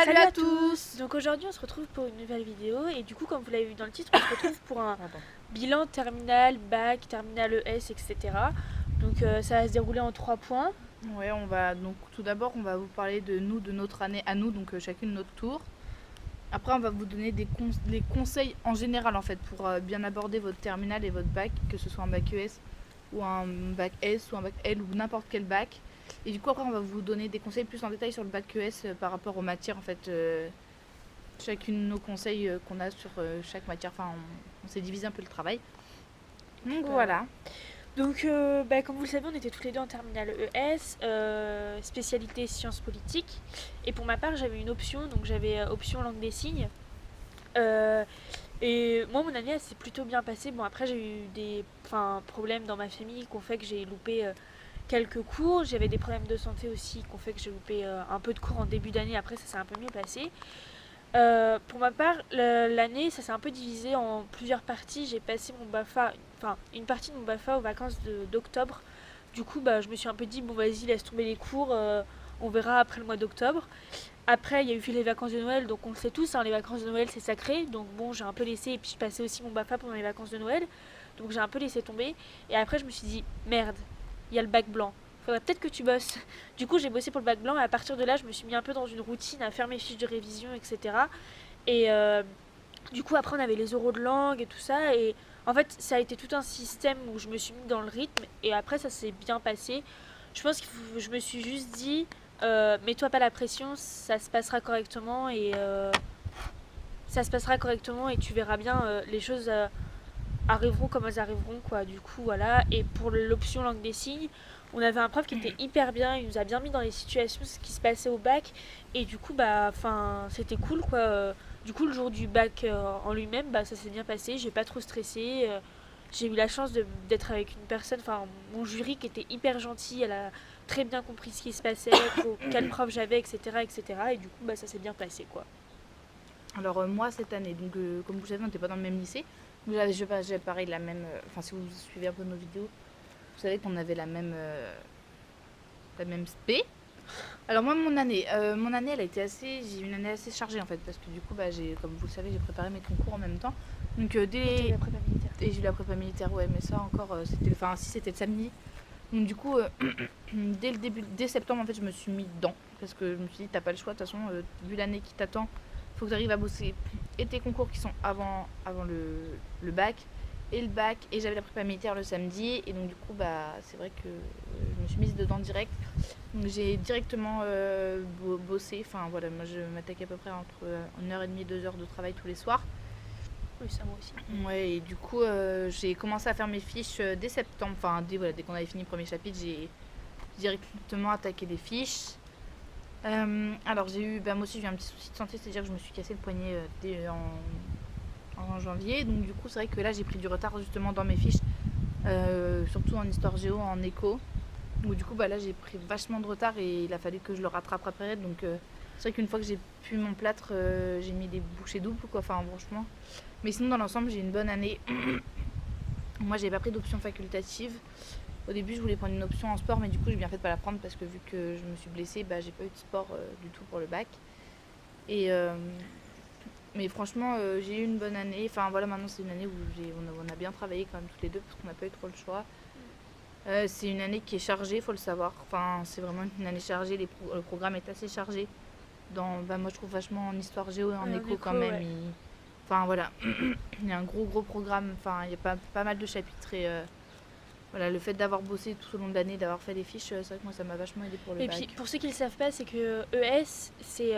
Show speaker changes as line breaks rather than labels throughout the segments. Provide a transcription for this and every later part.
Salut à tous.
Donc aujourd'hui on se retrouve pour une nouvelle vidéo et du coup comme vous l'avez vu dans le titre on se retrouve pour un bilan terminal, bac, terminal ES, etc. Donc ça va se dérouler en 3 points.
Ouais, on va donc tout d'abord on va vous parler de nous, de notre année à nous, donc chacune notre tour. Après on va vous donner des conseils en général en fait pour bien aborder votre terminal et votre bac, que ce soit un bac ES ou un bac S ou un bac L ou n'importe quel bac. Et du coup après on va vous donner des conseils plus en détail sur le bac ES par rapport aux matières en fait. Chacune de nos conseils qu'on a sur chaque matière, enfin on s'est divisé un peu le travail. Donc voilà.
Donc comme vous le savez on était tous les deux en terminale ES, spécialité sciences politiques. Et pour ma part j'avais une option, donc j'avais option langue des signes. Et moi mon année elle s'est plutôt bien passée. Bon après j'ai eu des problèmes dans ma famille qui ont fait que j'ai loupé quelques cours. J'avais des problèmes de santé aussi qui ont fait que j'ai loupé un peu de cours en début d'année. Après ça s'est un peu mieux passé. Pour ma part, l'année, ça s'est un peu divisé en plusieurs parties. J'ai passé mon BAFA, une partie de mon BAFA aux vacances d'octobre. Du coup, je me suis un peu dit, bon, vas-y, laisse tomber les cours, on verra après le mois d'octobre. Après, il y a eu les vacances de Noël, donc on le sait tous, hein, les vacances de Noël, c'est sacré. Donc bon, j'ai un peu laissé, et puis je passais aussi mon BAFA pendant les vacances de Noël. Donc j'ai un peu laissé tomber. Et après, je me suis dit, merde, il y a le bac blanc. Faudrait peut-être que tu bosses. Du coup, j'ai bossé pour le bac blanc et à partir de là, je me suis mis un peu dans une routine à faire mes fiches de révision, etc. Et du coup, après, on avait les euros de langue et tout ça. Et en fait, ça a été tout un système où je me suis mis dans le rythme. Et après, ça s'est bien passé. Je pense que je me suis juste dit, mets-toi pas la pression, ça se passera correctement. Et ça se passera correctement et tu verras bien, les choses arriveront comme elles arriveront, quoi. Du coup, voilà. Et pour l'option langue des signes, on avait un prof qui était hyper bien, il nous a bien mis dans les situations ce qui se passait au bac. Et du coup, c'était cool, quoi. Du coup, le jour du bac en lui-même, ça s'est bien passé, j'ai pas trop stressé. J'ai eu la chance d'être avec une personne, mon jury qui était hyper gentil, elle a très bien compris ce qui se passait, quel prof j'avais, etc., etc. Et du coup, ça s'est bien passé, quoi.
Alors moi cette année, donc comme vous savez on n'était pas dans le même lycée. J'ai pareil la même, enfin si vous suivez un peu nos vidéos, vous savez qu'on avait la même spé. Alors moi mon année elle a été j'ai eu une année assez chargée en fait parce que du coup comme vous le savez j'ai préparé mes concours en même temps. Donc
Et la prépa militaire.
et j'ai eu la prépa militaire, ouais, mais ça encore c'était le samedi. Donc du coup dès septembre en fait je me suis mis dedans parce que je me suis dit t'as pas le choix de toute façon, vu l'année qui t'attend, faut que tu arrives à bosser et tes concours qui sont avant le bac et le bac, et j'avais la prépa militaire le samedi et donc du coup c'est vrai que je me suis mise dedans direct. Donc j'ai directement bossé, enfin voilà, moi je m'attaquais à peu près entre 1h30 et 2 heures de travail tous les soirs.
Oui, ça moi aussi.
Ouais, et du coup j'ai commencé à faire mes fiches dès septembre, dès qu'on avait fini le premier chapitre, j'ai directement attaqué les fiches. Alors moi aussi j'ai eu un petit souci de santé, c'est-à-dire que je me suis cassé le poignet en janvier. Donc du coup c'est vrai que là j'ai pris du retard justement dans mes fiches, surtout en histoire géo, en éco. Donc du coup là j'ai pris vachement de retard et il a fallu que je le rattrape après. Donc c'est vrai qu'une fois que j'ai pu mon plâtre, j'ai mis des bouchées doubles, quoi, enfin franchement. Mais sinon dans l'ensemble j'ai une bonne année. Moi j'ai pas pris d'option facultative. Au début, je voulais prendre une option en sport, mais du coup, j'ai bien fait de pas la prendre parce que vu que je me suis blessée, j'ai pas eu de sport du tout pour le bac. Et mais franchement, j'ai eu une bonne année. Enfin voilà, maintenant c'est une année où on a bien travaillé quand même toutes les deux parce qu'on n'a pas eu trop le choix. C'est une année qui est chargée, faut le savoir. Enfin, c'est vraiment une année chargée. Le programme est assez chargé. Moi, je trouve vachement en histoire géo et en éco quand même.
Ouais.
Enfin voilà, il y a un gros programme. Enfin, il y a pas mal de chapitres et voilà, le fait d'avoir bossé tout au long de l'année, d'avoir fait des fiches, c'est vrai que moi ça m'a vachement aidé pour le bac.
Et puis pour ceux qui ne le savent pas, c'est que ES, c'est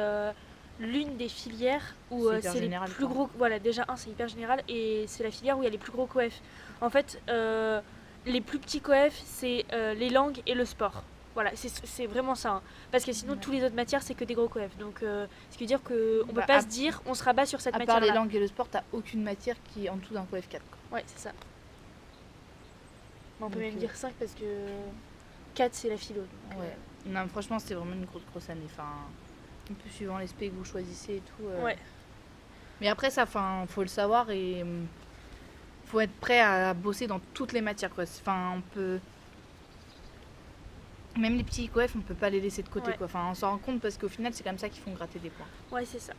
l'une des filières où c'est les plus gros. Voilà, déjà, c'est hyper général et c'est la filière où il y a les plus gros coefs. En fait, les plus petits coefs, c'est les langues et le sport. Voilà, c'est vraiment ça. Hein. Parce que sinon, tous les autres matières, c'est que des gros coefs. Donc, ce qui veut dire qu'on peut pas se dire, on se rabat sur cette matière-là.
À part les langues et le sport, t'as aucune matière qui est en dessous d'un coef 4. Quoi.
Ouais, c'est ça. On peut même dire 5 parce que 4 c'est la philo. Donc,
ouais. Non, franchement, c'était vraiment une grosse année. Enfin, un peu suivant les spé que vous choisissez et tout.
Ouais.
Mais après, ça, faut le savoir et faut être prêt à bosser dans toutes les matières. Quoi. Enfin, Même les petits coefs, on peut pas les laisser de côté,
Ouais.
quoi. Enfin, on s'en rend compte parce qu'au final, c'est comme ça qu'ils font gratter des points.
Ouais, c'est ça.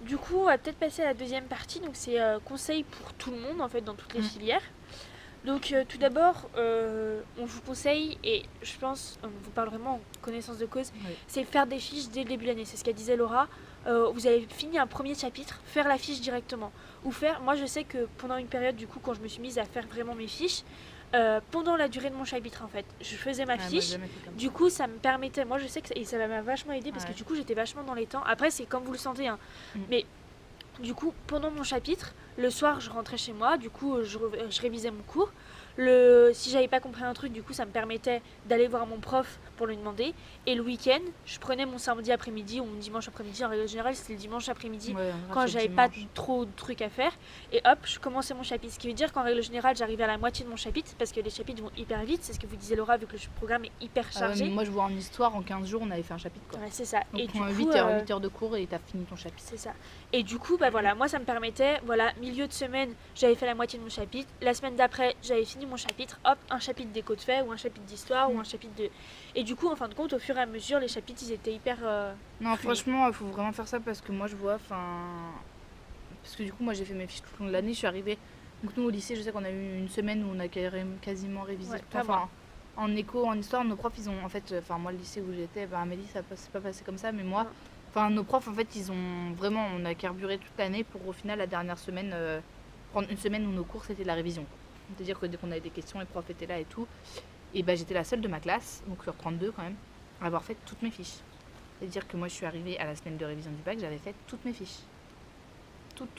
Du coup, on va peut-être passer à la deuxième partie. Donc, c'est conseils pour tout le monde, en fait, dans toutes les filières. Donc, tout d'abord, on vous conseille, et je pense, on vous parle vraiment en connaissance de cause,
Oui.
c'est faire des fiches dès le début de l'année. C'est ce qu'a disait Laura. Vous avez fini un premier chapitre, faire la fiche directement. Ou faire, moi je sais que pendant une période, du coup, quand je me suis mise à faire vraiment mes fiches, pendant la durée de mon chapitre, en fait, je faisais ma
Ouais, moi,
fiche.
j'ai jamais fait comme ça.
Du coup, ça me permettait, moi je sais que et ça m'a vachement aidé parce que
Ouais.
du coup, j'étais vachement dans les temps. Après, c'est comme vous le sentez, hein. Mais du coup, pendant mon chapitre, le soir, je rentrais chez moi, du coup, je révisais mon cours. Si j'avais pas compris un truc, du coup, ça me permettait d'aller voir mon prof pour lui demander. Et le week-end, je prenais mon samedi après-midi ou mon dimanche après-midi. En règle générale, c'était le dimanche après-midi
Ouais, en vrai,
quand
c'est
j'avais
le
pas
dimanche.
trop de trucs à faire. Et hop, je commençais mon chapitre. Ce qui veut dire qu'en règle générale, j'arrivais à la moitié de mon chapitre parce que les chapitres vont hyper vite. C'est ce que vous disiez, Laura, vu que le programme est hyper
Ah ouais,
chargé.
mais moi, je vois en histoire, en 15 jours, on avait fait un chapitre, quoi.
Ouais, c'est ça.
Donc,
Et du coup,
8 heures de cours et t'as fini ton chapitre.
c'est ça. Et du coup, bah voilà, moi ça me permettait, voilà, milieu de semaine, j'avais fait la moitié de mon chapitre. La semaine d'après, j'avais fini mon chapitre. Hop, un chapitre d'éco de fait ou un chapitre d'histoire ou un chapitre de. Et du coup, en fin de compte, au fur et à mesure, les chapitres, ils étaient hyper.
Non,
fluides.
franchement, il faut vraiment faire ça parce que moi, je vois, parce que du coup, moi, j'ai fait mes fiches tout le long de l'année. Je suis arrivée. Donc, nous, au lycée, je sais qu'on a eu une semaine où on a quasiment révisé.
Ouais,
tout.
pas moi.
En éco, en histoire, nos profs, ils ont. En fait, moi, le lycée où j'étais, Amélie, ça s'est pas passé comme ça, mais moi.
Non.
Enfin, nos profs, en fait, ils ont vraiment. On a carburé toute l'année pour, au final, la dernière semaine, prendre une semaine où nos cours, c'était la révision. C'est-à-dire que dès qu'on avait des questions, les profs étaient là et tout. Et j'étais la seule de ma classe, donc sur 32 quand même, à avoir fait toutes mes fiches. C'est-à-dire que moi, je suis arrivée à la semaine de révision du bac, j'avais fait toutes mes fiches. Toutes.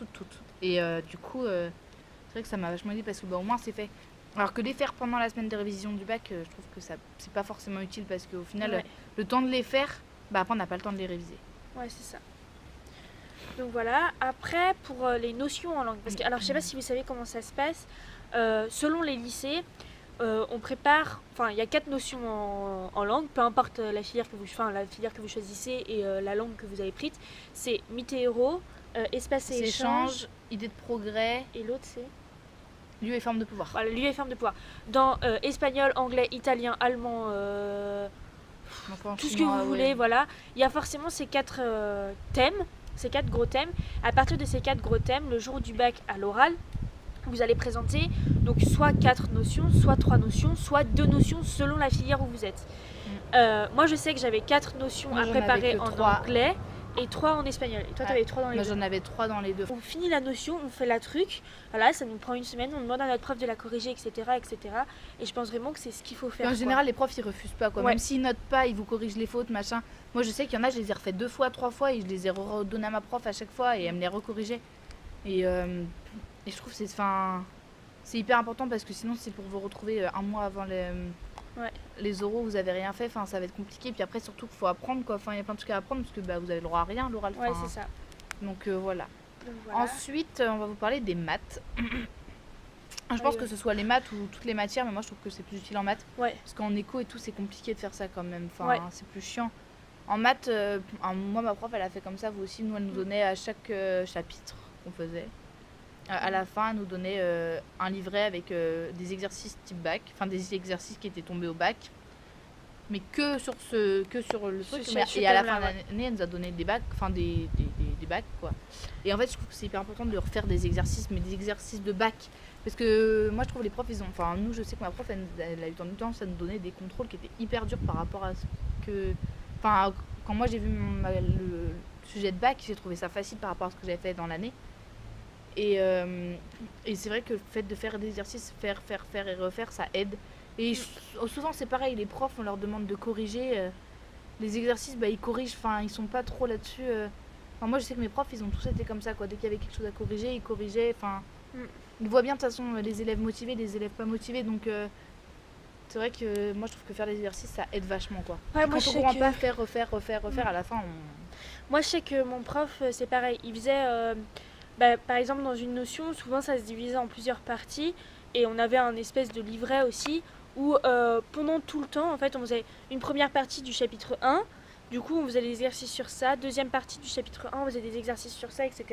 Et du coup, c'est vrai que ça m'a vachement aidé parce que au moins, c'est fait. Alors que les faire pendant la semaine de révision du bac, je trouve que ça c'est pas forcément utile parce qu'au final,
Ouais.
le temps de les faire, après, on n'a pas le temps de les réviser.
Ouais, c'est ça. Donc voilà. Après, pour les notions en langue, parce que, alors je sais pas si vous savez comment ça se passe, selon les lycées, on prépare, enfin il y a 4 notions en langue, peu importe la filière que vous choisissez et la langue que vous avez prise. C'est météo, espace et
C'est
échange,
idée de progrès,
et l'autre c'est
lieu et forme de pouvoir.
voilà, lieu et forme de pouvoir. Dans espagnol, anglais, italien, allemand,
Enfin,
tout ce que
chinois,
vous voulez, voilà. Il y a forcément ces 4 thèmes, ces 4 gros thèmes. À partir de ces 4 gros thèmes, le jour du bac à l'oral, vous allez présenter donc soit 4 notions, soit 3 notions, soit 2 notions selon la filière où vous êtes. Moi je sais que j'avais 4 notions
Moi,
à
j'en avais
préparer
que
en
3.
anglais et 3 en espagnol. Et toi tu avais 3 dans les
Moi,
deux.
j'en avais 3 dans les deux.
On finit la notion, on fait la truc, voilà, ça nous prend une semaine, on demande à notre prof de la corriger, etc. Et je pense vraiment que c'est ce qu'il faut faire.
En
quoi.
général, les profs ils refusent pas quoi.
Ouais.
Même s'ils notent pas, ils vous corrigent les fautes, machin. Moi, je sais qu'il y en a, je les ai refait 2 fois, 3 fois et je les ai redonné à ma prof à chaque fois et elle me les recorrigeait. Et je trouve que c'est hyper important parce que sinon, c'est pour vous retrouver un mois avant les oraux, vous avez rien fait, ça va être compliqué. Puis après, surtout qu'il faut apprendre quoi. Il y a plein de trucs à apprendre parce que vous avez le droit à rien, l'oral.
Ouais, c'est ça.
Donc voilà.
Donc, voilà.
Ensuite, on va vous parler des maths. Je pense que ce soit les maths ou toutes les matières, mais moi je trouve que c'est plus utile en maths.
Ouais.
Parce qu'en éco et tout, c'est compliqué de faire ça quand même.
Ouais.
C'est plus chiant. En maths, moi ma prof elle a fait comme ça, vous aussi. Nous elle nous donnait à chaque chapitre qu'on faisait. À la fin, elle nous donnait un livret avec des exercices type bac, des exercices qui étaient tombés au bac. Mais que sur le truc. Et à la fin de l'année, elle nous a donné des bacs, des bacs quoi. Et en fait, je trouve que c'est hyper important de refaire des exercices, mais des exercices de bac. Parce que moi, je trouve les profs, nous, je sais que ma prof, elle a eu tant de temps, ça nous donnait des contrôles qui étaient hyper durs par rapport à ce que. Quand moi j'ai vu le sujet de bac, j'ai trouvé ça facile par rapport à ce que j'avais fait dans l'année. Et c'est vrai que le fait de faire des exercices, faire et refaire, ça aide. Et souvent c'est pareil, les profs on leur demande de corriger les exercices, ils corrigent, ils sont pas trop là-dessus. Moi je sais que mes profs ils ont tous été comme ça quoi, dès qu'il y avait quelque chose à corriger, ils corrigeaient. Ils voient bien de toute façon les élèves motivés, les élèves pas motivés, donc c'est vrai que moi je trouve que faire des exercices ça aide vachement quoi.
Ouais,
Quand on comprend pas faire, refaire, à la fin
Moi je sais que mon prof c'est pareil, il faisait par exemple dans une notion, souvent ça se divisait en plusieurs parties et on avait un espèce de livret aussi où pendant tout le temps en fait on faisait une première partie du chapitre 1, du coup on faisait des exercices sur ça, deuxième partie du chapitre 1 on faisait des exercices sur ça, etc.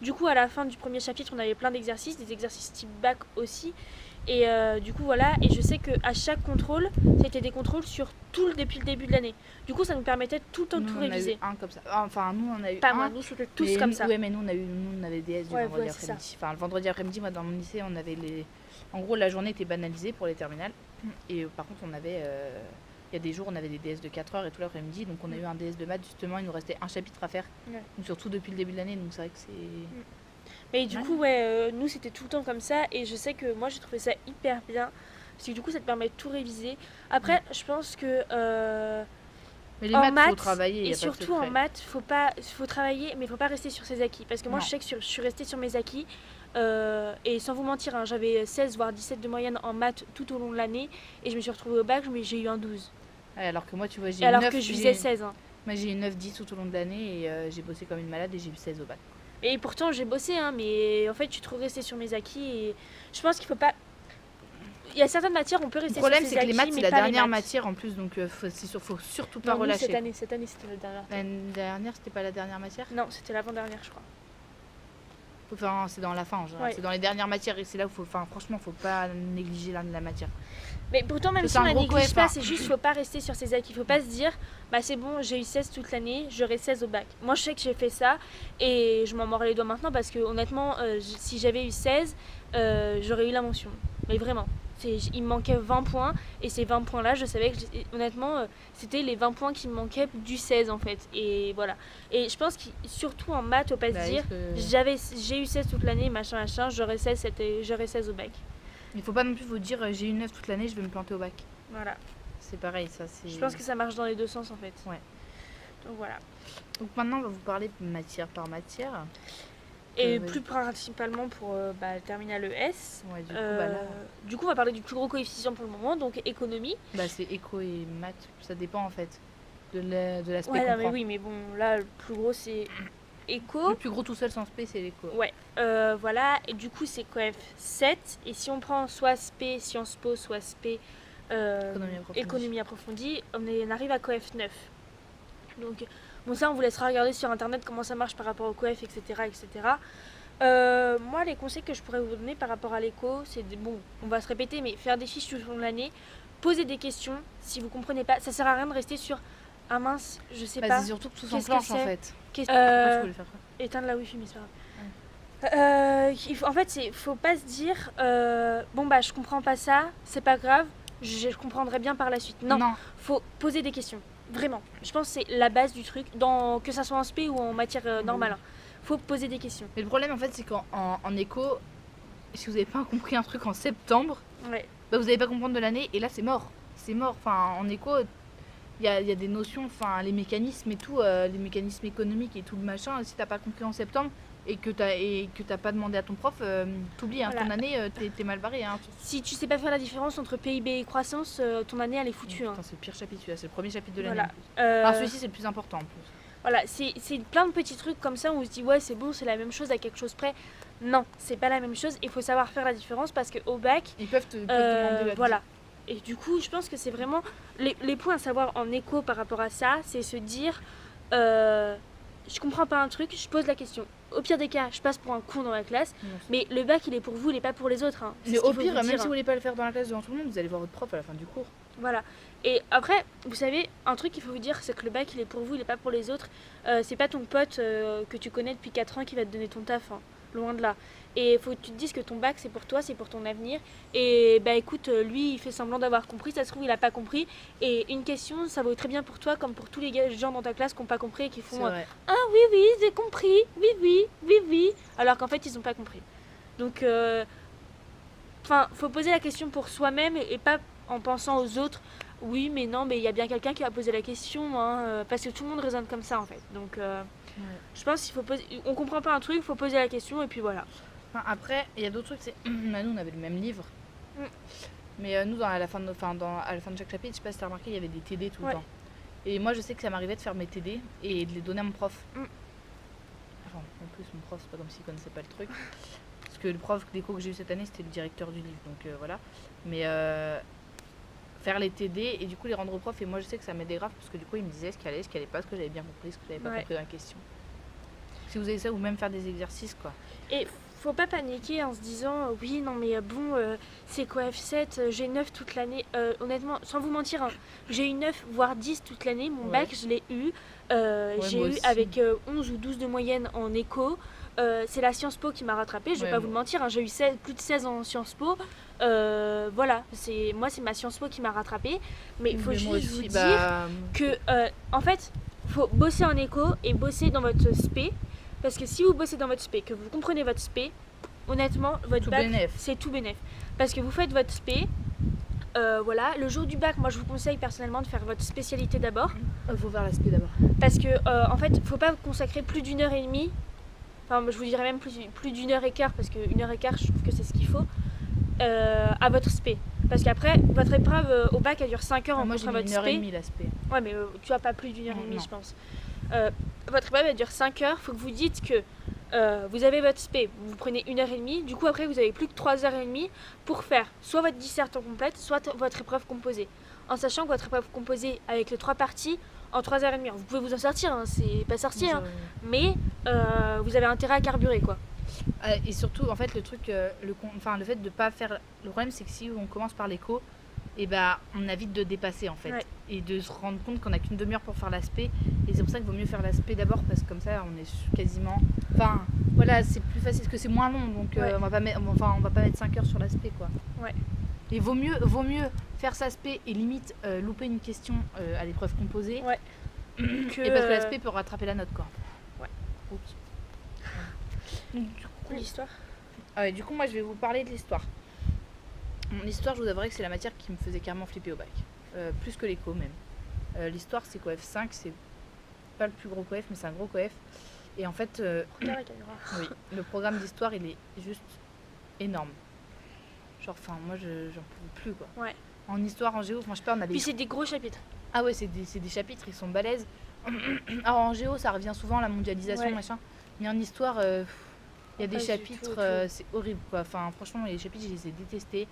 Du coup à la fin du premier chapitre on avait plein d'exercices, des exercices type bac aussi, Et du coup, voilà. Et je sais qu'à chaque contrôle, c'était des contrôles depuis le début de l'année. Du coup, ça nous permettait tout le temps de
Nous,
tout
on a eu
réviser.
un comme ça. Enfin, nous, on a eu
Pas
un.
moi, nous, c'était tous
Mais
comme ça.
Ouais, mais nous, on avait DS du
Ouais,
vendredi
ouais, c'est ça.
après-midi. Enfin, le vendredi après-midi, moi, dans mon lycée, on avait les. En gros, la journée était banalisée pour les terminales. Et par contre, on avait. Il y a des jours, on avait des DS de 4 heures et tout l'après-midi. Donc, on a eu un DS de maths, justement. Il nous restait un chapitre à faire.
Ouais.
Donc, surtout depuis le début de l'année. Donc, c'est vrai que c'est.
Mais du coup, ouais, nous, c'était tout le temps comme ça. Et je sais que moi, j'ai trouvé ça hyper bien. Parce que du coup, ça te permet de tout réviser. Après, je pense que.
Mais les
En
maths,
maths,
faut travailler.
et surtout en maths, faut travailler, mais faut pas rester sur ses acquis. Parce que moi,
Non.
je sais que je suis restée sur mes acquis. Et sans vous mentir, hein, j'avais 16 voire 17 de moyenne en maths tout au long de l'année. Et je me suis retrouvée au bac, mais j'ai eu un 12.
Ouais, alors que moi, tu vois, j'ai
Et alors
9,
que je visais 16. Hein.
Moi, j'ai eu 9-10 tout au long de l'année et j'ai bossé comme une malade et j'ai eu 16 au bac.
Et pourtant, j'ai bossé, hein, mais en fait, je suis trop restée sur mes acquis. Et je pense qu'il faut pas. Il y a certaines matières, on peut rester sur ses acquis.
Le problème, c'est que les maths, c'est la
pas les
dernière
maths.
matière en plus, donc faut surtout pas
Non, nous,
relâcher.
cette année, c'était la dernière.
L'année dernière, c'était pas la dernière matière?
Non, c'était l'avant-dernière, je crois.
Enfin, c'est dans la fin, genre.
Ouais.
C'est dans les dernières matières et c'est là où franchement, faut pas négliger la matière.
Mais pourtant, même
C'est
si on
un
la
gros
néglige pas,
coef, hein.
c'est juste faut pas rester sur ses acquis. Faut pas se dire, bah c'est bon, j'ai eu 16 toute l'année, j'aurai 16 au bac. Moi, je sais que j'ai fait ça et je m'en mords les doigts maintenant parce que honnêtement, si j'avais eu 16, j'aurais eu la mention. Mais vraiment. Il me manquait 20 points et ces 20 points-là, je savais que honnêtement, c'était les 20 points qui me manquaient du 16 en fait. Et voilà. Et je pense que surtout en maths, faut pas se dire, j'ai eu 16 toute l'année, machin, j'aurai 16 au bac.
Il faut pas non plus vous dire j'ai eu 9 toute l'année, je vais me planter au bac.
Voilà.
C'est pareil, ça c'est.
Je pense que ça marche dans les deux sens en fait.
Ouais.
Donc voilà.
Donc maintenant, on va vous parler matière par matière.
Et plus principalement pour le terminal ES.
Ouais,
du coup, on va parler du plus gros coefficient pour le moment, donc économie.
Bah, c'est éco et maths, ça dépend en fait de l'aspect
Ouais,
qu'on
mais
prend.
oui, mais bon, là, le plus gros c'est éco.
Le plus gros tout seul sans spé, c'est l'éco.
Ouais, voilà, et du coup, c'est coef 7. Et si on prend soit spé, Sciences Po, soit spé, économie approfondie, on arrive à coef 9. Donc, bon, ça, on vous laissera regarder sur internet comment ça marche par rapport au coef, etc. etc. Moi, les conseils que je pourrais vous donner par rapport à l'éco, c'est bon, on va se répéter, mais faire des fiches tout au long de l'année, poser des questions si vous comprenez pas. Ça sert à rien de rester sur ah mince, je sais pas.
C'est surtout que tout s'enclenche en fait.
Éteindre la wifi, mais c'est pas grave. En fait, faut pas se dire bon bah je comprends pas ça, c'est pas grave, je comprendrai bien par la suite. Non. Faut poser des questions. Vraiment, je pense que c'est la base du truc, que ça soit en spé ou en matière normale. Faut poser des questions.
Mais le problème en fait, c'est qu'en éco, si vous n'avez pas compris un truc en septembre,
ouais.
Bah, vous n'allez pas comprendre de l'année et là c'est mort. C'est mort. Enfin, en éco, il y a des notions, enfin les mécanismes et tout, les mécanismes économiques et tout le machin. Si t'as pas compris en septembre et que t'as pas demandé à ton prof, t'oublies, hein, voilà. Ton année, t'es mal barré. Hein.
Si tu sais pas faire la différence entre PIB et croissance, ton année elle est foutue. Hein.
C'est le pire chapitre, c'est le premier chapitre de l'année.
Voilà.
Alors celui-ci c'est le plus important en plus.
Voilà, c'est plein de petits trucs comme ça où on se dit ouais c'est bon, c'est la même chose à quelque chose près. Non, c'est pas la même chose, il faut savoir faire la différence parce qu'au bac,
ils peuvent te demander
voilà. Et du coup, je pense que c'est vraiment les points à savoir en éco par rapport à ça, c'est se dire je comprends pas un truc, je pose la question. Au pire des cas, je passe pour un con dans la classe, mais le bac il est pour vous, il est pas pour les autres. Hein.
Mais au pire, même si vous voulez pas le faire dans la classe devant tout le monde, vous allez voir votre prof à la fin du cours.
Voilà. Et après, vous savez, un truc qu'il faut vous dire, c'est que le bac il est pour vous, il est pas pour les autres. C'est pas ton pote que tu connais depuis 4 ans qui va te donner ton taf, hein. Loin de là. Et il faut que tu te dises que ton bac c'est pour toi, c'est pour ton avenir. Et bah écoute, lui il fait semblant d'avoir compris, ça se trouve il a pas compris. Et une question, ça vaut très bien pour toi comme pour tous les gens dans ta classe qui n'ont pas compris et qui font ah oui, j'ai compris, oui. Alors qu'en fait ils ont pas compris. Donc, faut poser la question pour soi-même et pas en pensant aux autres. Oui, mais non, mais il y a bien quelqu'un qui va poser la question, hein, parce que tout le monde raisonne comme ça en fait. Donc, je pense qu'il faut poser. On comprend pas un truc, il faut poser la question et puis voilà.
Enfin, après, il y a d'autres trucs. C'est nous, on avait le même livre, mais nous, à la fin de chaque chapitre, je sais pas si t'as remarqué, il y avait des TD tout le temps. Et moi, je sais que ça m'arrivait de faire mes TD et de les donner à mon prof. Enfin, en plus, mon prof, c'est pas comme s'il connaissait pas le truc, parce que le prof d'éco que j'ai eu cette année, c'était le directeur du livre, donc voilà. Mais faire les TD et du coup les rendre au prof, et moi je sais que ça m'aidait grave parce que du coup il me disait ce qui allait pas, ce que j'avais bien compris, ce que j'avais pas compris dans la question. Si vous avez ça, ou même faire des exercices quoi.
Et faut pas paniquer en se disant oui, non, mais bon, c'est quoi F7, j'ai 9 toute l'année. Honnêtement, sans vous mentir, hein, j'ai eu 9 voire 10 toute l'année. Mon bac, je l'ai eu. J'ai
moi
eu
aussi.
avec 11 ou 12 de moyenne en éco. C'est la Sciences Po qui m'a rattrapée, je vais
Ouais,
pas
bon.
vous le mentir, hein, j'ai eu plus de 16 en Sciences Po. Voilà, c'est ma Sciences Po qui m'a rattrapée. Mais il faut
Mais moi
juste vous
aussi,
dire que, en fait, faut bosser en éco et bosser dans votre spé. Parce que si vous bossez dans votre spé, que vous comprenez votre spé, honnêtement, votre
tout
bac,
bénef.
c'est tout bénef. Parce que vous faites votre spé, voilà, le jour du bac, moi je vous conseille personnellement de faire votre spécialité d'abord.
Faut faire l'aspect d'abord.
Parce que, en fait, faut pas consacrer plus d'une heure et demie. Enfin, je vous dirais même plus d'une heure et quart, parce qu'une heure et quart, je trouve que c'est ce qu'il faut, à votre spé. Parce qu'après, votre épreuve au bac, elle dure 5 heures en
Moi j'ai
comptant
mis
votre
1 heure et
spé.
demie l'aspect.
Ouais, mais tu as pas plus d'une heure et demie,
Non.
je pense. Votre épreuve, elle dure 5 heures. Faut que vous dites que vous avez votre spé, vous prenez 1 heure et demie. Du coup, après, vous avez plus que 3 heures et demie pour faire soit votre dissert en complète, soit votre épreuve composée. En sachant que votre épreuve composée, avec les 3 parties, en 3 heures et demie. Vous pouvez vous en sortir, hein, c'est pas sorcier, hein, mais vous avez intérêt à carburer, quoi.
Et surtout, en fait, le truc, le fait de pas faire. Le problème, c'est que si on commence par l'éco, et on a vite de dépasser en fait.
Ouais.
Et de se rendre compte qu'on a qu'une demi-heure pour faire l'aspect. Et c'est pour ça qu'il vaut mieux faire l'aspect d'abord, parce que comme ça, on est quasiment. Enfin, voilà, c'est plus facile, parce que c'est moins long. Donc,
Ouais.
on va pas mettre 5 heures sur l'aspect, quoi.
Ouais.
Et vaut mieux faire cet aspect et limite louper une question à l'épreuve composée.
Ouais.
Et parce que l'aspect peut rattraper la note, quoi.
Ouais.
Oups. Donc, du coup,
L'histoire.
du coup, moi, je vais vous parler de l'histoire. L'histoire, je vous avouerai que c'est la matière qui me faisait carrément flipper au bac. Plus que l'éco, même. L'histoire, c'est coef 5, c'est pas le plus gros coef, mais c'est un gros coef. Et en fait,
Regarde la caméra.
oui, le programme d'histoire, il est juste énorme. Genre, enfin, moi, j'en pouvais plus, quoi.
Ouais.
En histoire, en géo, je sais pas, on a
Puis c'est des gros chapitres.
Ah ouais, c'est des chapitres, ils sont balèzes. Alors en géo, ça revient souvent à la mondialisation,
Ouais.
machin. Mais en histoire, il y a des
Pas du
chapitres,
tout.
c'est horrible, quoi. Enfin, franchement, les chapitres, je les ai détestés.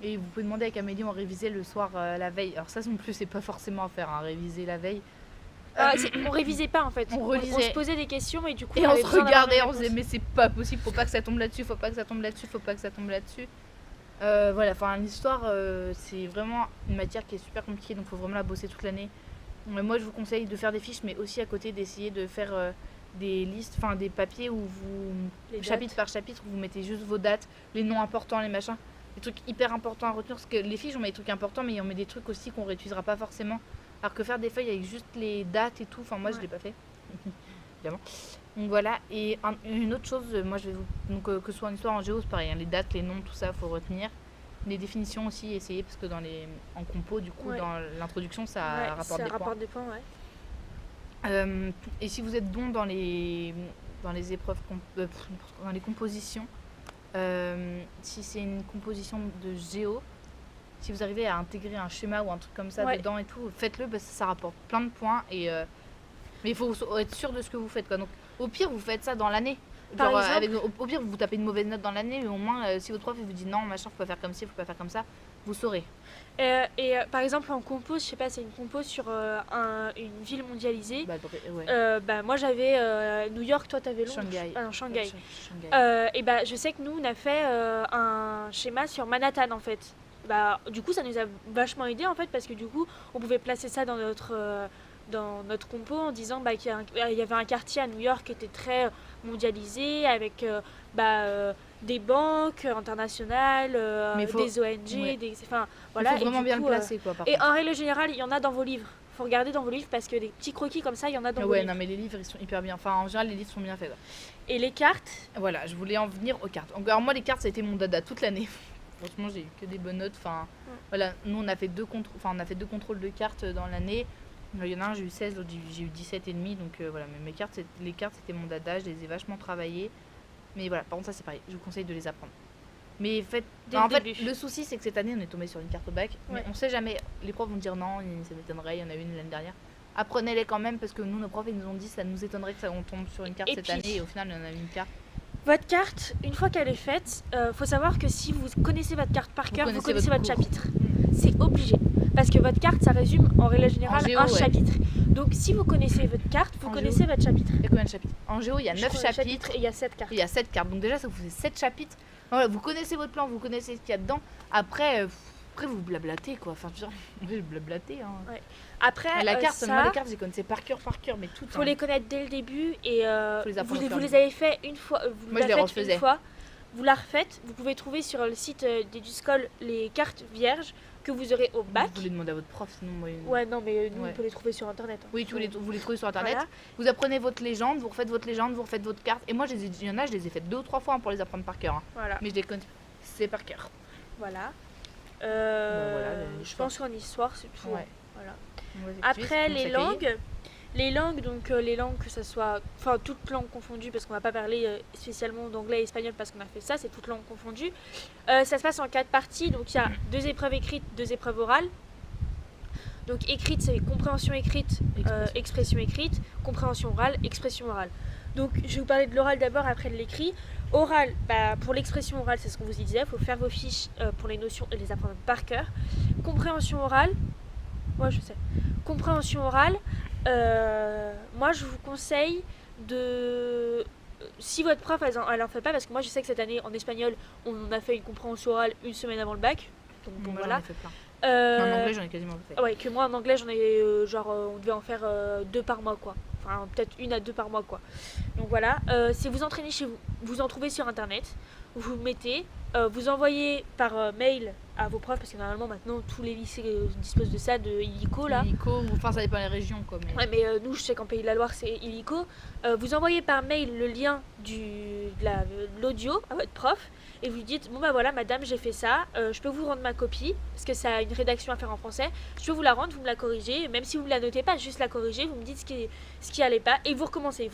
Et vous pouvez demander avec Amélie, on révisait le soir, la veille. Alors ça non plus, c'est pas forcément à faire, hein, réviser la veille.
On révisait pas en fait.
On
On
relisait.
se posait des questions et du coup
Et on
avait
se
besoin d'avoir
regardait,
une
on se disait,
réponse.
mais c'est pas possible, faut pas que ça tombe là-dessus, faut pas que ça tombe là-dessus, faut pas que ça tombe là-dessus. Voilà, enfin l'histoire, c'est vraiment une matière qui est super compliquée, donc faut vraiment la bosser toute l'année. Moi, je vous conseille de faire des fiches, mais aussi à côté d'essayer de faire des listes, enfin des papiers où vous,
Les
chapitre par chapitre, vous mettez juste vos dates, les noms importants, les machins, les trucs hyper importants à retenir, parce que les fiches, on met des trucs importants, mais on met des trucs aussi qu'on réutilisera pas forcément. Alors que faire des feuilles avec juste les dates et tout, enfin moi je
Ouais.
l'ai pas fait, évidemment. Donc voilà, et une autre chose, moi je vais vous. Donc que ce soit en histoire, en géo, c'est pareil, hein, les dates, les noms, tout ça, faut retenir. Les définitions aussi, essayer, parce que en compo, du coup,
Ouais.
dans l'introduction, ça
Ouais,
rapporte
ça
des points.
rapporte des points, ouais.
Et si vous êtes bon dans les épreuves, dans les compositions, si c'est une composition de géo, si vous arrivez à intégrer un schéma ou un truc comme ça
Ouais.
dedans et tout, faites-le parce que ça rapporte plein de points. Mais il faut être sûr de ce que vous faites, quoi. Donc, au pire, vous faites ça dans l'année.
Par
Genre,
exemple-
au pire, vous tapez une mauvaise note dans l'année, mais au moins, si votre prof il vous dit non, machin, faut pas faire comme ci, faut pas faire comme ça, vous saurez.
Par exemple en compo, je sais pas, c'est une compo sur une ville mondialisée.
Ouais.
Moi j'avais New York, toi t'avais Londres.
Shanghai.
Ah non, Shanghai.
Shanghai.
Je sais que nous on a fait un schéma sur Manhattan en fait. Du coup ça nous a vachement aidé en fait parce que du coup on pouvait placer ça dans notre compo en disant qu'il y avait un quartier à New York qui était très mondialisé avec des banques internationales,
Mais faut-
des ONG,
ouais.
enfin
Il
voilà.
faut
et
vraiment
du
bien
coup,
le placer, quoi, par
et
contre.
en règle générale, il y en a dans vos livres. Faut regarder dans vos livres parce que des petits croquis comme ça, il y en a dans vos
Ouais,
livres.
non, mais les livres, ils sont hyper bien. Enfin, en général, les livres sont bien faits, quoi.
Et les cartes,
Voilà, je voulais en venir aux cartes. Alors moi, les cartes, ça a été mon dada toute l'année. Franchement, j'ai eu que des bonnes notes. Enfin, voilà, nous, on a fait deux contrôles de cartes dans l'année. Il y en a un, j'ai eu 16, l'autre, j'ai eu 17,5. Donc voilà, mais les cartes, c'était mon dada. Je les ai vachement travaillées. Mais voilà, par contre, ça, c'est pareil. Je vous conseille de les apprendre. Mais
Dès
en
le
fait,
début.
le souci, c'est que cette année, on est tombé sur une carte au bac. Mais
Ouais.
on sait jamais. Les profs vont dire non, ça m'étonnerait. Il y en a une l'année dernière. Apprenez-les quand même parce que nous, nos profs, ils nous ont dit ça nous étonnerait que on tombe sur une carte
Et
cette
puis-
année. Et au final, il y en a une carte.
votre carte, une fois qu'elle est faite, faut savoir que si vous connaissez votre carte par cœur, vous
connaissez
connaissez
votre
votre
cours.
chapitre. C'est obligé. Parce que votre carte, ça résume en règle générale
géo,
un
ouais.
chapitre. Donc si vous connaissez votre carte, vous
En
connaissez
géo.
votre chapitre.
Il y a combien de chapitres? En géo, il y a
Je
9
crois,
chapitres.
et il y a 7 cartes.
Il y a 7 cartes. Donc déjà, ça vous fait 7 chapitres. Voilà, vous connaissez votre plan, vous connaissez ce qu'il y a dedans. Après, vous blablatez quoi. Enfin, je veux dire, blablater. Hein.
Ouais. Après,
La carte, moi
ça,
les cartes, je les connaissais par cœur, mais toutes.
faut les connaître dès le début et
Faut les apprendre au fur
vous
et à
les avez fait une fois, vous
Moi,
la
je les
faites
refaisais.
une fois, vous la refaites, vous pouvez trouver sur le site d'Eduscol les cartes vierges que vous aurez au bac.
Vous les demandez à votre prof, sinon moi.
Ouais, non, mais nous,
Ouais.
on peut les trouver sur internet. Hein.
Oui, vous les trouvez sur internet.
Voilà.
Vous apprenez votre légende, vous refaites votre légende, vous refaites votre carte. Et moi, il y en a, je les ai faites 2 ou 3 fois hein, pour les apprendre par cœur. Hein.
Voilà.
Mais je les connais. C'est par cœur.
Voilà.
Voilà,
Je pense qu'en histoire, c'est tout.
Ouais.
hein. Voilà.
Vas-y,
Après,
tu
les
commences à cahier.
langues. Les langues, donc les langues que ça soit, enfin toutes langues confondues, parce qu'on va pas parler spécialement d'anglais et espagnol parce qu'on a fait ça, c'est toutes langues confondues. Ça se passe en 4 parties, donc il y a 2 épreuves écrites, 2 épreuves orales. Donc écrite, c'est compréhension écrite, expression écrite, compréhension orale, expression orale. Donc je vais vous parler de l'oral d'abord, après de l'écrit. Oral, pour l'expression orale, c'est ce qu'on vous disait, il faut faire vos fiches pour les notions et les apprendre par cœur. Compréhension orale, moi je sais. Compréhension orale, moi je vous conseille de... Si votre prof elle en fait pas, parce que moi je sais que cette année en espagnol on a fait une compréhension orale une semaine avant le bac. Donc bon,
Moi,
voilà.
j'en ai fait plein. En anglais, j'en ai quasiment fait.
Ouais, que moi en anglais j'en ai on devait en faire 2 par mois quoi. Enfin peut-être 1 à 2 par mois quoi. Donc voilà, si vous entraînez chez vous, vous en trouvez sur internet, vous mettez, vous envoyez par mail à vos profs, parce que normalement maintenant tous les lycées disposent de ça, de illico là.
Illico, enfin ça dépend des régions quoi. Mais...
Ouais, mais nous, je sais qu'en Pays de la Loire, c'est illico. Vous envoyez par mail le lien de l'audio à votre prof et vous lui dites bon bah voilà madame, j'ai fait ça, je peux vous rendre ma copie parce que ça a une rédaction à faire en français, je peux vous la rendre, vous me la corrigez, même si vous ne la notez pas, juste la corriger, vous me dites ce qui allait pas et vous recommencez.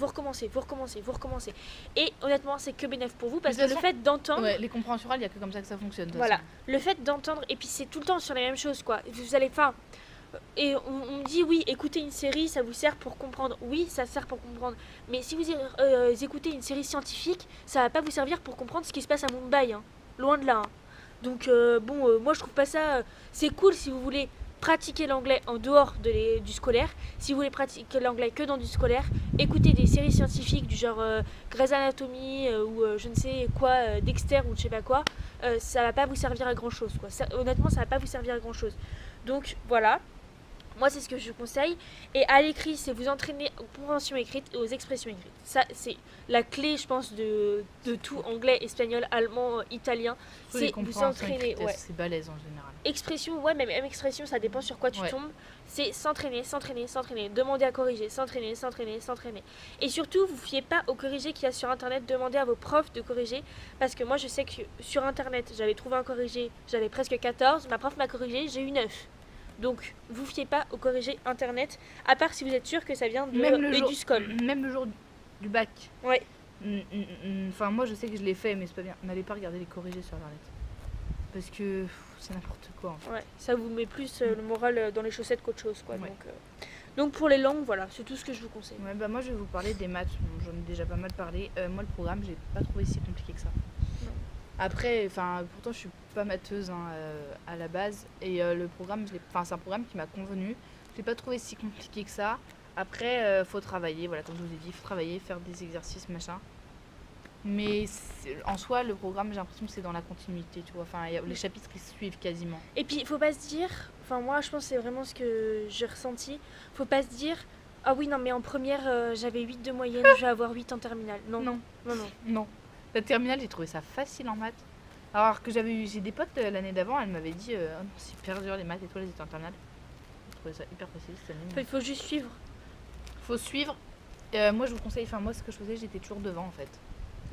Et honnêtement, c'est que bénéf pour vous parce
De
que
toute
le
façon,
fait d'entendre,
Ouais, les compréhensions orales, il n'y a que comme ça que ça fonctionne. de toute
voilà,
façon.
le fait d'entendre, et puis c'est tout le temps sur les mêmes choses quoi, vous allez, enfin, et on me dit oui, écouter une série ça vous sert pour comprendre, oui ça sert pour comprendre, mais si vous écoutez une série scientifique, ça va pas vous servir pour comprendre ce qui se passe à Mumbai, hein. Loin de là, hein. Donc moi je trouve pas ça, c'est cool si vous voulez pratiquer l'anglais en dehors du scolaire. Si vous voulez pratiquer l'anglais que dans du scolaire, écoutez des séries scientifiques du genre Grey's Anatomy ou je ne sais quoi, Dexter ou je sais pas quoi, ça va pas vous servir à grand chose quoi. Honnêtement ça va pas vous servir à grand chose. Donc voilà, moi c'est ce que je conseille. Et à l'écrit, c'est vous entraîner aux compréhensions écrites et aux expressions écrites. Ça c'est la clé je pense de tout, anglais, espagnol, allemand, italien.
Faut les
C'est vous
compréhensions
entraîner,
écrites,
ouais.
C'est balèze en général.
Expression, ouais, même expression, ça dépend sur quoi tu
Ouais.
tombes. C'est s'entraîner, demander à corriger, s'entraîner. Et surtout, vous fiez pas au corrigé qu'il y a sur internet, demandez à vos profs de corriger. Parce que moi, je sais que sur internet, j'avais trouvé un corrigé, j'avais presque 14, ma prof m'a corrigé, j'ai eu 9. Donc, vous fiez pas au corrigé internet, à part si vous êtes sûr que ça vient de Eduscol.
Même le jour du bac.
Ouais.
Enfin, moi je sais que je l'ai fait, mais c'est pas bien. N'allez pas regarder les corrigés sur internet. Parce que c'est n'importe quoi en fait.
Ouais, ça vous met plus le moral dans les chaussettes qu'autre chose, quoi.
Ouais.
Donc pour les langues, voilà, c'est tout ce que je vous conseille.
Ouais, bah moi je vais vous parler des maths. Bon, j'en ai déjà pas mal parlé. Moi le programme, j'ai pas trouvé si compliqué que ça.
Non.
Après, enfin, pourtant je suis pas matheuse hein, à la base. Et le programme, c'est un programme qui m'a convenu. Je l'ai pas trouvé si compliqué que ça. Après, faut travailler, voilà, comme je vous ai dit, faut travailler, faire des exercices, machin. Mais en soi, le programme, j'ai l'impression que c'est dans la continuité, tu vois. Enfin, les chapitres, ils se suivent quasiment.
Et puis, faut pas se dire, enfin moi je pense que c'est vraiment ce que j'ai ressenti, faut pas se dire, ah oui non mais en première j'avais 8 de moyenne, je vais avoir 8 en terminale. Non.
Non. La terminale, j'ai trouvé ça facile en maths. Alors que j'ai des potes l'année d'avant, elles m'avaient dit, oh non, c'est hyper dur les maths et toi, elles étaient en terminale. J'ai trouvé ça hyper facile cette année.
Il faut juste suivre.
Faut suivre. Moi, je vous conseille, enfin, moi, ce que je faisais, j'étais toujours devant en fait.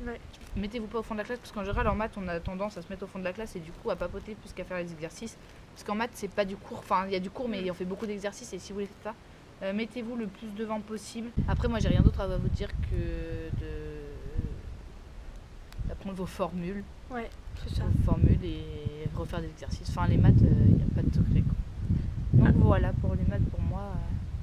Ouais.
Mettez-vous pas au fond de la classe parce qu'en général en maths on a tendance à se mettre au fond de la classe et du coup à papoter plus qu'à faire les exercices parce qu'en maths c'est pas du cours, enfin il y a du cours mais on fait beaucoup d'exercices et si vous les faites pas mettez-vous le plus devant possible. Après moi j'ai rien d'autre à vous dire que d'apprendre vos formules,
Ouais, c'est ça.
et refaire des exercices. Enfin les maths il n'y a pas de secret quoi. Donc voilà pour les maths pour moi.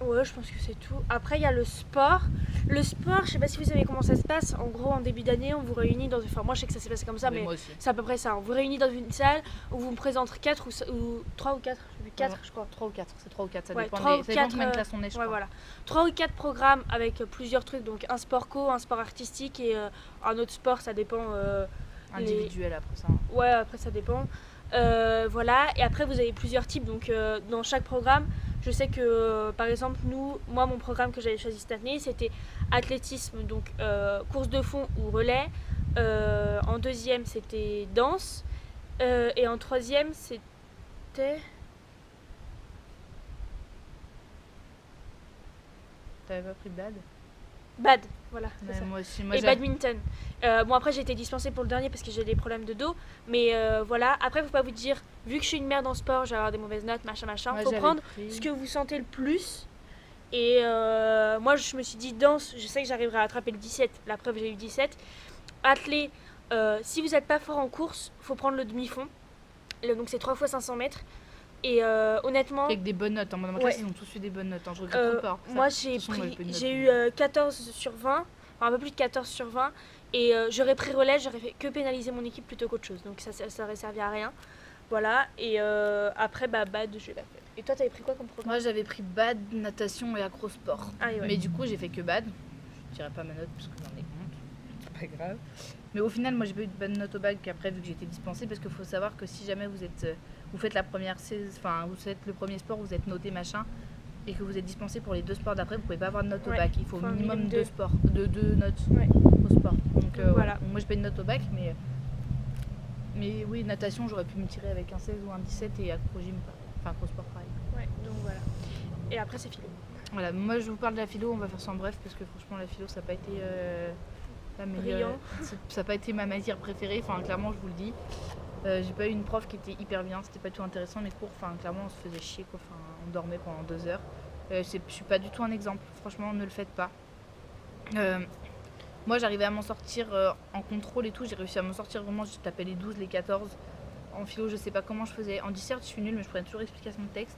Ouais, je pense que c'est tout. Après, il y a le sport. Le sport, je sais pas si vous savez comment ça se passe. En gros, en début d'année, on vous réunit dans... Enfin, moi, je sais que ça s'est passé comme ça, mais
moi aussi.
c'est à peu près ça. On vous réunit dans une salle où vous me présente 4 ou 3 ou 4, je sais plus 4 je crois.
3 ou 4, c'est 3 ou 4, ça
Ouais,
dépend,
3 ou
ça dépend
4,
combien de classes on est, je
ouais,
crois.
voilà. 3 ou 4 programmes avec plusieurs trucs, donc un sport co, un sport artistique et un autre sport, ça dépend.
Individuel après ça.
Ouais, après ça dépend. Voilà, et après vous avez plusieurs types, donc dans chaque programme, je sais que par exemple, moi mon programme que j'avais choisi cette année, c'était athlétisme, donc course de fond ou relais. En deuxième, c'était danse. Et en troisième, c'était.
T'avais pas pris bad?
Bad, voilà, c'est
Ouais,
ça.
moi aussi, moi
Et
j'ai...
badminton. Bon, après, j'ai été dispensée pour le dernier parce que j'ai des problèmes de dos. Mais voilà, après, faut pas vous dire, vu que je suis une merde en sport, je vais avoir des mauvaises notes, machin, machin.
Moi,
Faut
j'avais
prendre
pris-
ce que vous sentez le plus. Et moi, je me suis dit, danse, je sais que j'arriverai à attraper le 17. La preuve, j'ai eu 17. Athlé, si vous n'êtes pas fort en course, faut prendre le demi-fond. Donc, c'est 3 fois 500 mètres. Et honnêtement,
Avec des bonnes notes, hein. Moi, dans ma
Ouais.
classe, ils ont tous eu des bonnes notes, hein. Je regrette trop pas.
moi, j'ai eu 14 sur 20, enfin un peu plus de 14 sur 20. Et j'aurais pris relais, j'aurais fait que pénaliser mon équipe plutôt qu'autre chose. Donc, ça aurait servi à rien. Voilà. Et après, bad, je l'ai pas fait. Et toi, t'avais pris quoi comme programme?
Moi, j'avais pris bad, natation et acro-sport.
Ah, et ouais.
Mais du coup, j'ai fait que bad. Je dirais pas ma note parce que j'en ai honte. C'est pas grave. Mais au final, moi, j'ai pas eu de bonne note au bac après, vu que j'ai été dispensée. Parce qu'il faut savoir que si jamais vous faites la première enfin, vous faites le premier sport, vous êtes noté machin, et que vous êtes dispensé pour les 2 sports d'après, vous pouvez pas avoir de note au
Ouais,
bac. Il faut
faut un
minimum
minimum
2 sports, de 2 notes
Ouais.
au sport. Donc
Voilà.
moi, j'ai pas une note au bac, mais oui, natation, j'aurais pu me tirer avec un 16 ou un 17 et acro-gym, enfin acro-sport pareil.
Ouais, donc voilà. Et après, c'est philo.
Voilà, moi je vous parle de la philo, on va faire ça en bref parce que franchement la philo ça n'a pas été la meilleure, ça n'a pas été ma matière préférée, enfin clairement je vous le dis. J'ai pas eu une prof qui était hyper bien, c'était pas du tout intéressant mes cours, enfin clairement on se faisait chier quoi, enfin on dormait pendant 2 heures. Je suis pas du tout un exemple, franchement ne le faites pas. Moi j'arrivais à m'en sortir en contrôle et tout, j'ai réussi à m'en sortir vraiment, je tapais les 12, les 14. En philo je sais pas comment je faisais, en dissert je suis nulle mais je prenais toujours explication de texte.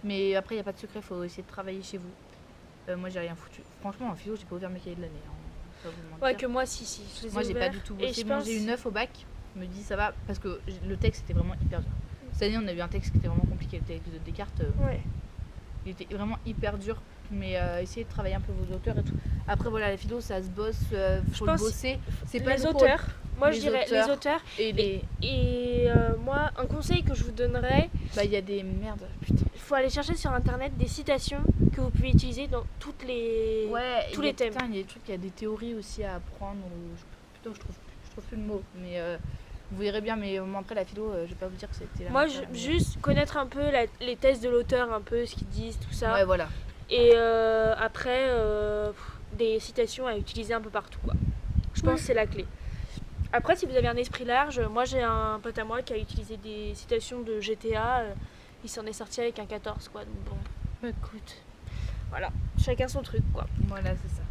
Mais après, il n'y a pas de secret, il faut essayer de travailler chez vous. Moi, j'ai rien foutu. Franchement, en philo, j'ai pas ouvert mes cahiers de l'année. Hein. Pas vous mentir.
Ouais, que moi, si, je les ai
Moi, j'ai pas
ouverts.
du tout
Et
bossé.
je
Bon,
pense...
j'ai eu 9 au bac. Je me dis, ça va, parce que le texte était vraiment hyper dur. Cette année, on a eu un texte qui était vraiment compliqué. Le texte de Descartes,
Ouais.
il était vraiment hyper dur. Mais essayez de travailler un peu vos auteurs et tout. Après, voilà, la philo, ça se bosse, faut le
pense
bosser. C'est pas
Les
nous pour-
auteurs, moi, je
les
dirais
auteurs.
les auteurs.
Et les.
Et moi, un conseil que je vous donnerais,
Bah, il y a des merdes, putain.
il faut aller chercher sur internet des citations que vous pouvez utiliser dans toutes les...
Ouais,
tous
il y a-
les thèmes.
Putain, il y a des trucs, il y a des théories aussi à apprendre. Putain, je trouve plus le mot. Mais vous verrez bien, mais moi, après la philo, je vais pas vous dire que c'était la
Moi,
matière, mais-
juste connaître un peu les thèses de l'auteur, un peu ce qu'ils disent, tout ça.
Ouais, voilà.
Et après, des citations à utiliser un peu partout, quoi. Je pense que c'est la clé. Après, si vous avez un esprit large, moi j'ai un pote à moi qui a utilisé des citations de GTA, il s'en est sorti avec un 14, quoi. Donc bon,
Écoute,
voilà, chacun son truc, quoi.
voilà, c'est ça.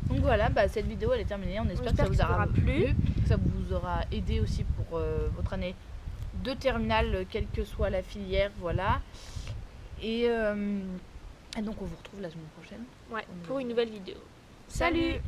Donc voilà, bah, cette vidéo elle est terminée. On espère que ça
espère
vous
que ça
aura
vous aura plu.
que ça vous aura aidé aussi pour votre année de terminale, quelle que soit la filière. Voilà. Et donc on vous retrouve la semaine prochaine.
Ouais, pour une nouvelle vidéo. Salut.